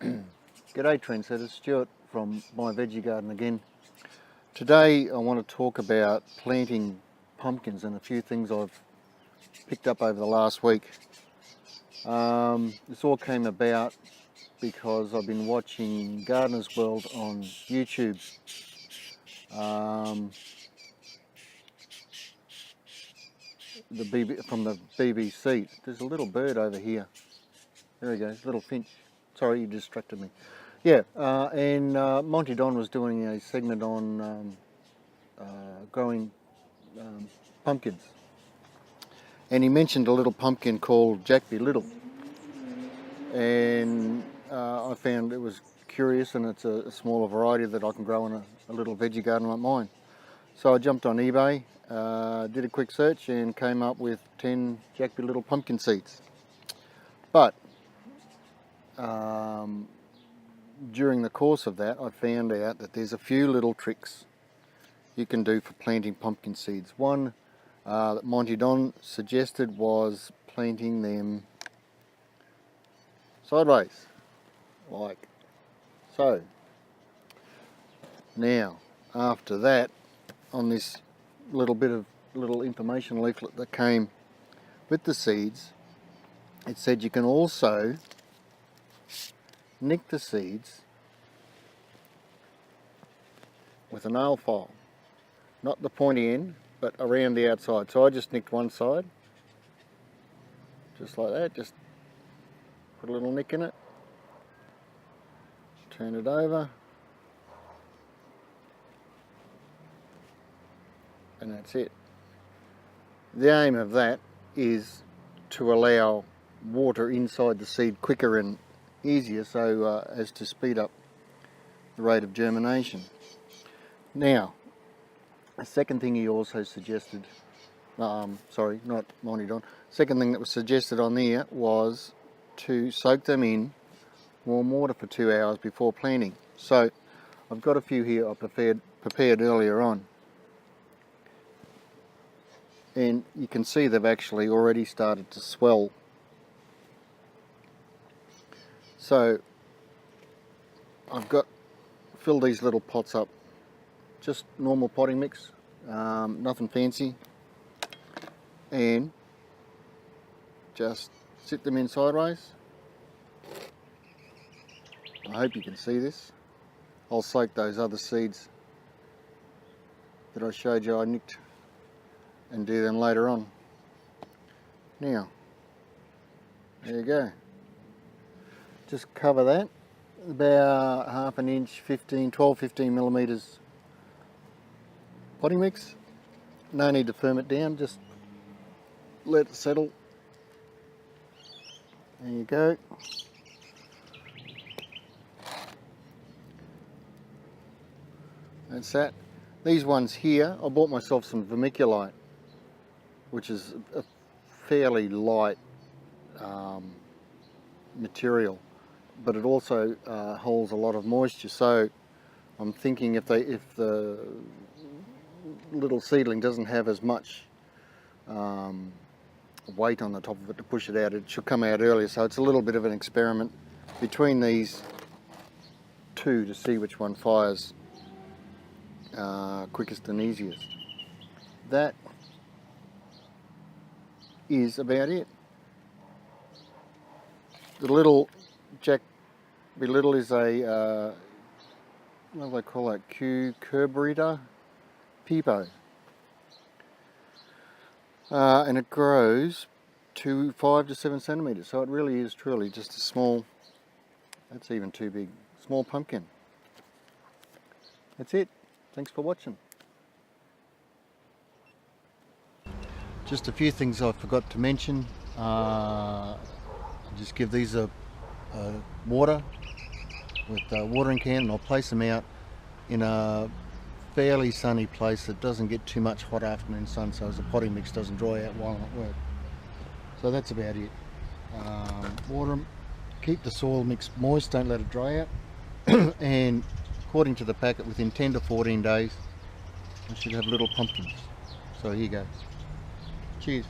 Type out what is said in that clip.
G'day trendsetters, Stuart from My Veggie Garden again. Today I want to talk about planting pumpkins and a few things I've picked up over the last week. This all came about because I've been watching Gardener's World on YouTube. From the BBC. There's a little bird over here. There he goes, little finch. Sorry, you distracted me. Yeah, and Monty Don was doing a segment on growing pumpkins. And he mentioned a little pumpkin called Jack Be Little. And I found it was curious, and it's a smaller variety that I can grow in a little veggie garden like mine. So I jumped on eBay, did a quick search and came up with 10 Jack Be Little pumpkin seeds. But during the course of that, I found out that there's a few little tricks you can do for planting pumpkin seeds. One that Monty Don suggested was planting them sideways, like so. Now, after that, on this little information leaflet that came with the seeds, it said you can also nick the seeds with a nail file, not the pointy end but around the outside. So I just nicked one side just like that, just put a little nick in it, turn it over, and that's it. The aim of that is to allow water inside the seed quicker and easier, so as to speed up the rate of germination. Now, a second thing he also suggested, sorry, not Monty Don, second thing that was suggested on there was to soak them in warm water for 2 hours before planting. So I've got a few here I prepared earlier on, and you can see they've actually already started to swell. So I've filled these little pots up, just normal potting mix, nothing fancy, and just sit them in sideways. I hope you can see this. I'll soak those other seeds that I showed you I nicked and do them later on. Now, there you go. Just cover that, about half an inch, 12-15 millimeters potting mix. No need to firm it down, just let it settle. There you go. That's that. These ones here, I bought myself some vermiculite, which is a fairly light material, but it also holds a lot of moisture. So I'm thinking if the little seedling doesn't have as much weight on the top of it to push it out, it should come out earlier. So it's a little bit of an experiment between these two to see which one fires quickest and easiest. That is about it. The little Jack Be Little is a what do they call that? Cucurbita pepo, and it grows to 5 to 7 centimeters. So it really is truly just a small. That's even too big. Small pumpkin. That's it. Thanks for watching. Just a few things I forgot to mention. Just give these a water with a watering can, and I'll place them out in a fairly sunny place that doesn't get too much hot afternoon sun, so as the potting mix doesn't dry out while I'm at work. So that's about it. Water them, keep the soil mix moist, don't let it dry out, and according to the packet, within 10 to 14 days I should have little pumpkins. So here you go. Cheers.